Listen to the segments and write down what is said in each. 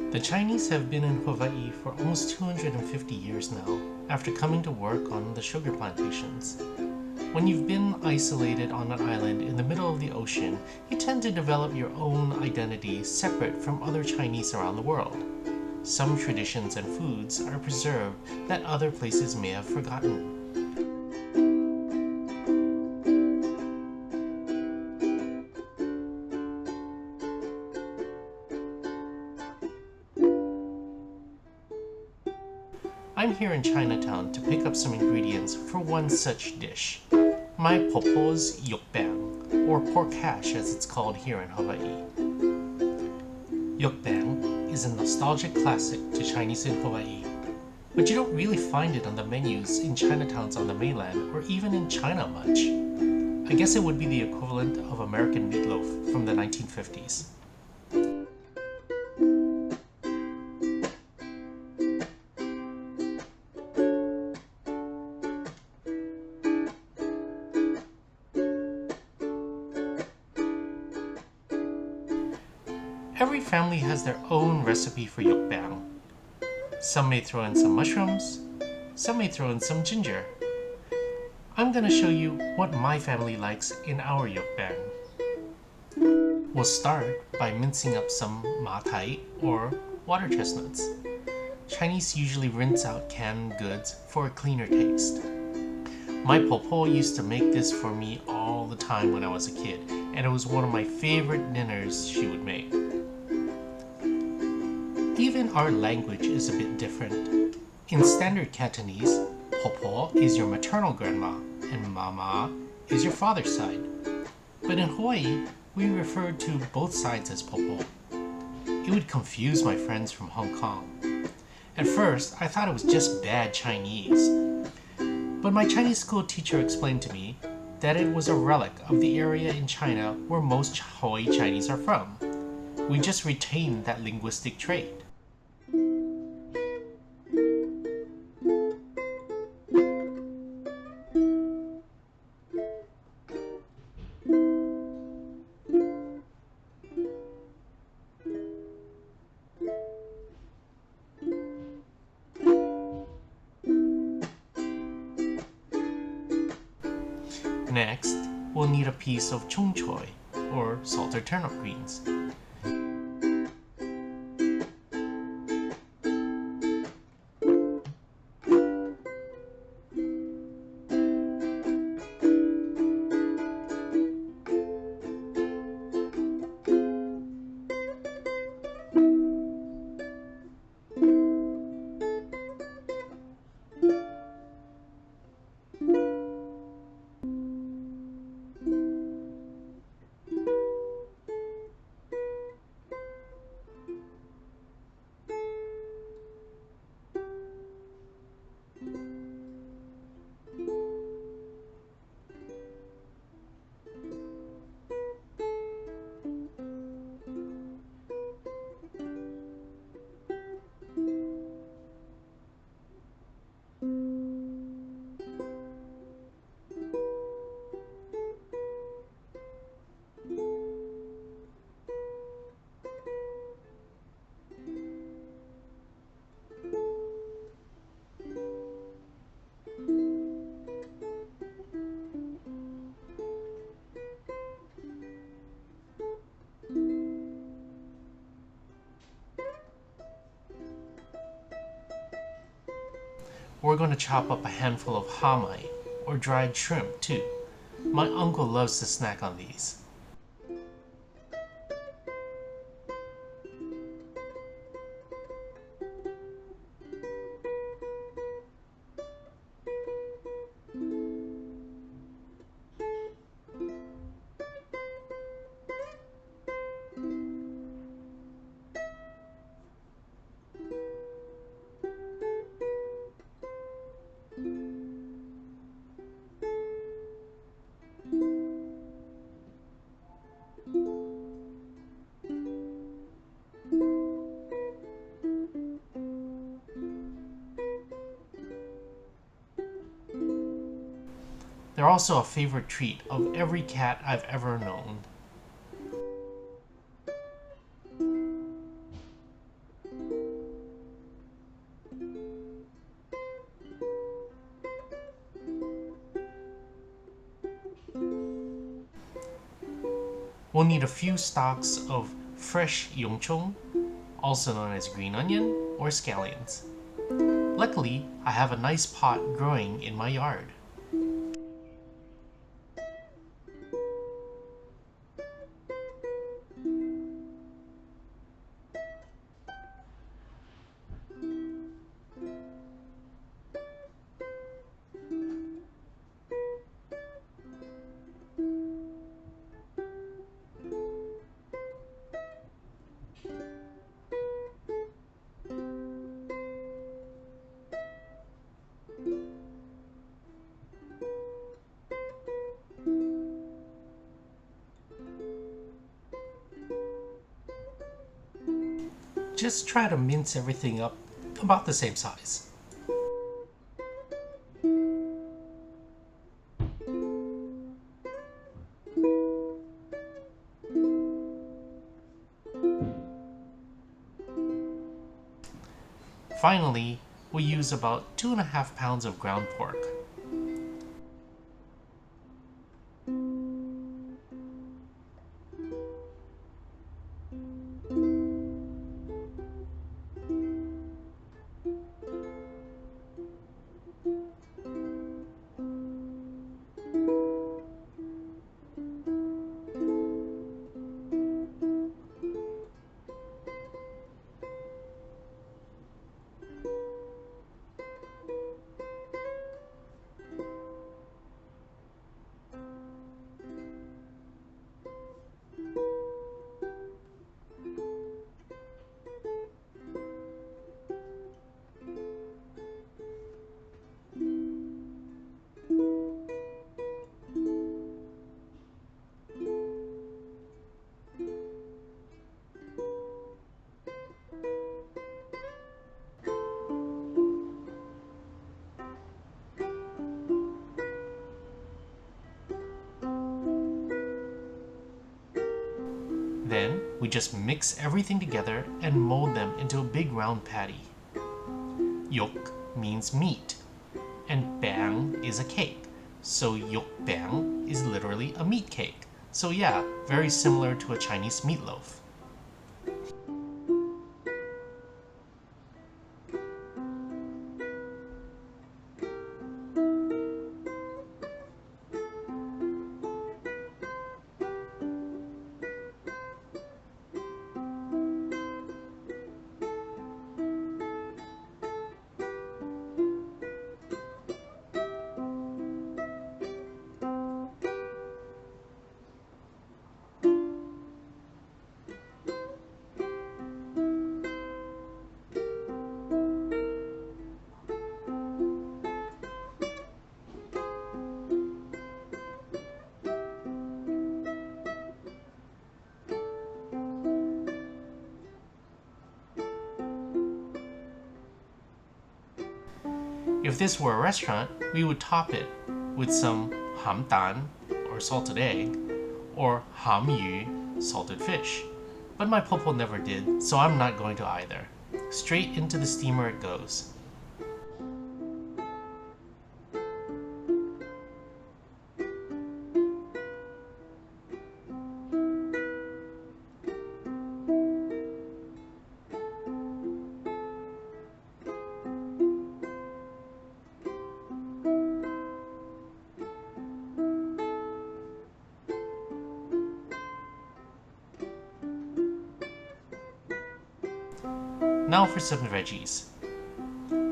The Chinese have been in Hawaii for almost 250 years now, after coming to work on the sugar plantations. When you've been isolated on an island in the middle of the ocean, you tend to develop your own identity separate from other Chinese around the world. Some traditions and foods are preserved that other places may have forgotten. I'm here in Chinatown to pick up some ingredients for one such dish, my PoPo's Yuk Bang, or pork hash as it's called here in Hawaii. Yuk Bang is a nostalgic classic to Chinese in Hawaii, but you don't really find it on the menus in Chinatowns on the mainland or even in China much. I guess it would be the equivalent of American Meatloaf from the 1950s. Every family has their own recipe for Yuk Bang. Some may throw in some mushrooms, some may throw in some ginger. I'm gonna show you what my family likes in our Yuk Bang. We'll start by mincing up some Ma Tai or water chestnuts. Chinese usually rinse out canned goods for a cleaner taste. My popo used to make this for me all the time when I was a kid, and it was one of my favorite dinners she would make. Even our language is a bit different. In standard Cantonese, popo is your maternal grandma and mama is your father's side. But in Hawaii, we refer to both sides as popo. It would confuse my friends from Hong Kong. At first, I thought it was just bad Chinese. But my Chinese school teacher explained to me that it was a relic of the area in China where most Hawaii Chinese are from. We just retained that linguistic trait. Next, we'll need a piece of Chung choy, or salted turnip greens. We're going to chop up a handful of Ha Mai, or dried shrimp, too. My uncle loves to snack on these. They're also a favorite treat of every cat I've ever known. we'll need a few stalks of fresh Chung, also known as green onion or scallions. Luckily, I have a nice pot growing in my yard. Just try to mince everything up about the same size. Finally, we use about 2.5 pounds of ground pork. Then, we just mix everything together and mold them into a big round patty. Yuk means meat, and bang is a cake. So Yuk Bang is literally a meat cake. So yeah, very similar to a Chinese meatloaf. If this were a restaurant, we would top it with some ham dan, or salted egg, or ham yu, salted fish. But my popo never did, so I'm not going to either. Straight into the steamer it goes. Now for some veggies.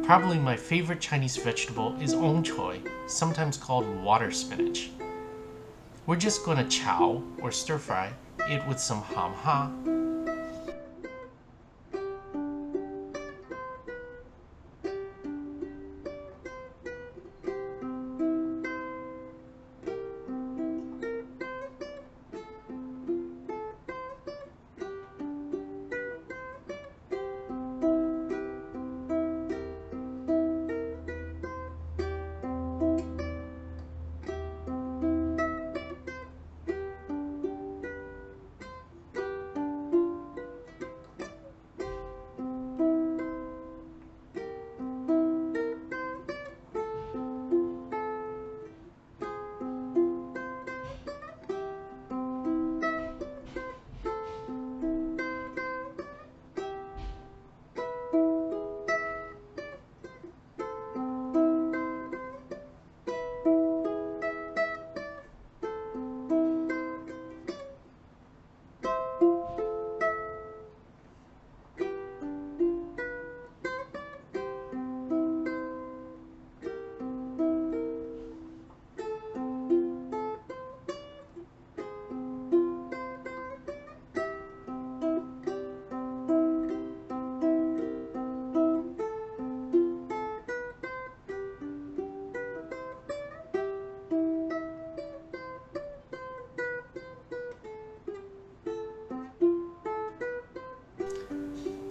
Probably my favorite Chinese vegetable is ong choy, sometimes called water spinach. We're just going to chow or stir fry it with some ham ha.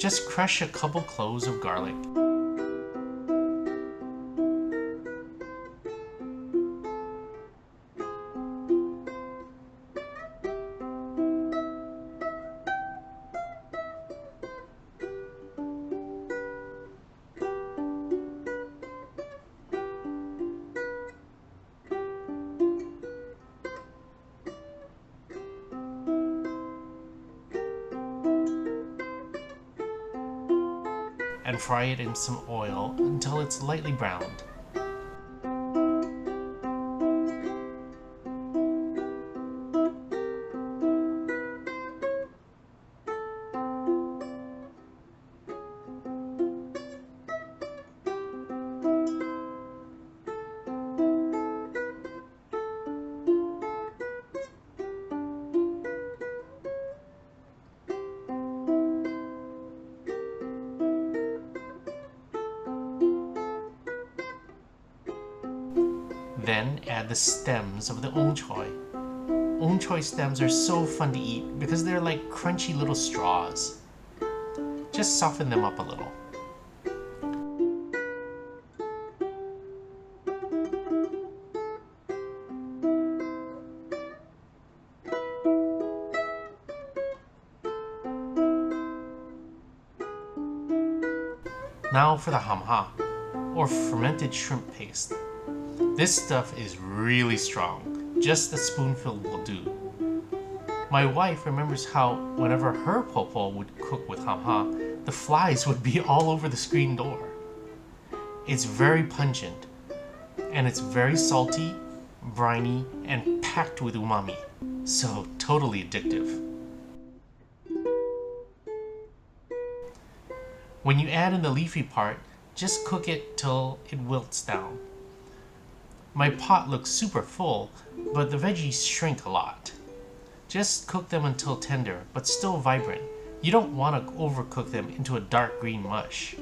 Just crush a couple cloves of garlic. And fry it in some oil until it's lightly browned. Then add the stems of the Ong Choy. Ong Choy stems are so fun to eat because they're like crunchy little straws. Just soften them up a little. Now for the Haam Ha, or fermented shrimp paste. This stuff is really strong. Just a spoonful will do. My wife remembers how whenever her popo would cook with Haam Ha, the flies would be all over the screen door. It's very pungent, and it's very salty, briny, and packed with umami. So totally addictive. When you add in the leafy part, just cook it till it wilts down. My pot looks super full, but the veggies shrink a lot. Just cook them until tender, but still vibrant. You don't want to overcook them into a dark green mush.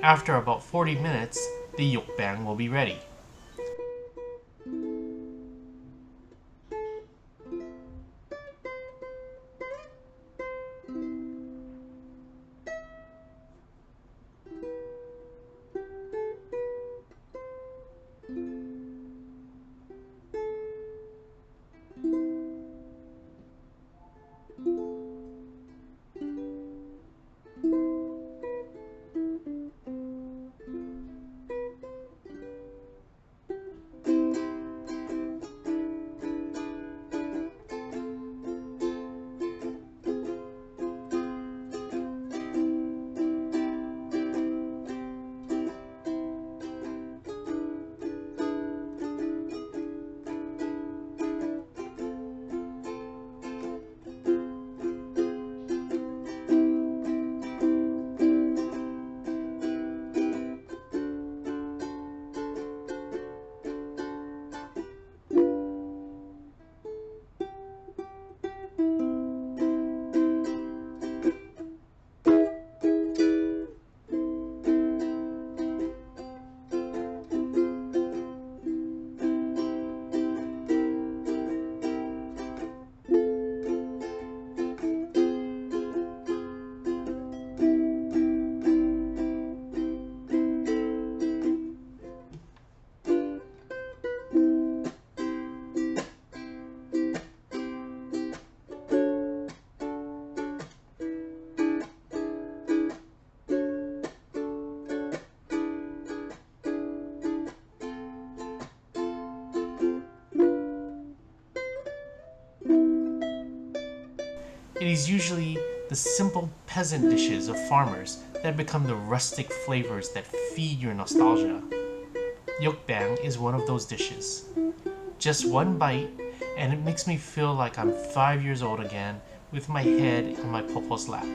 After about 40 minutes, the Yuk Bang will be ready. It is usually the simple peasant dishes of farmers that become the rustic flavors that feed your nostalgia. Yuk Bang is one of those dishes. Just one bite, and it makes me feel like I'm 5 years old again with my head on my PoPo's lap.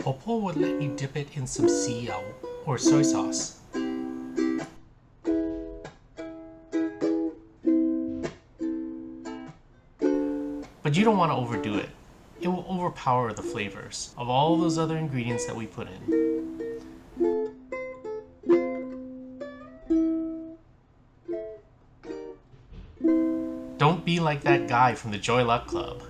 PoPo would let me dip it in some siyao or soy sauce. But you don't want to overdo it. It will overpower the flavors of all those other ingredients that we put in. Don't be like that guy from the Joy Luck Club.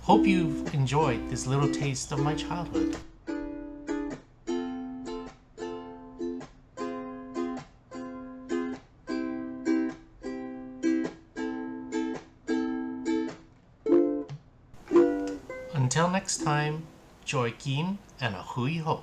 Hope you've enjoyed this little taste of my childhood. Until next time, Joy Kin and a hui ho.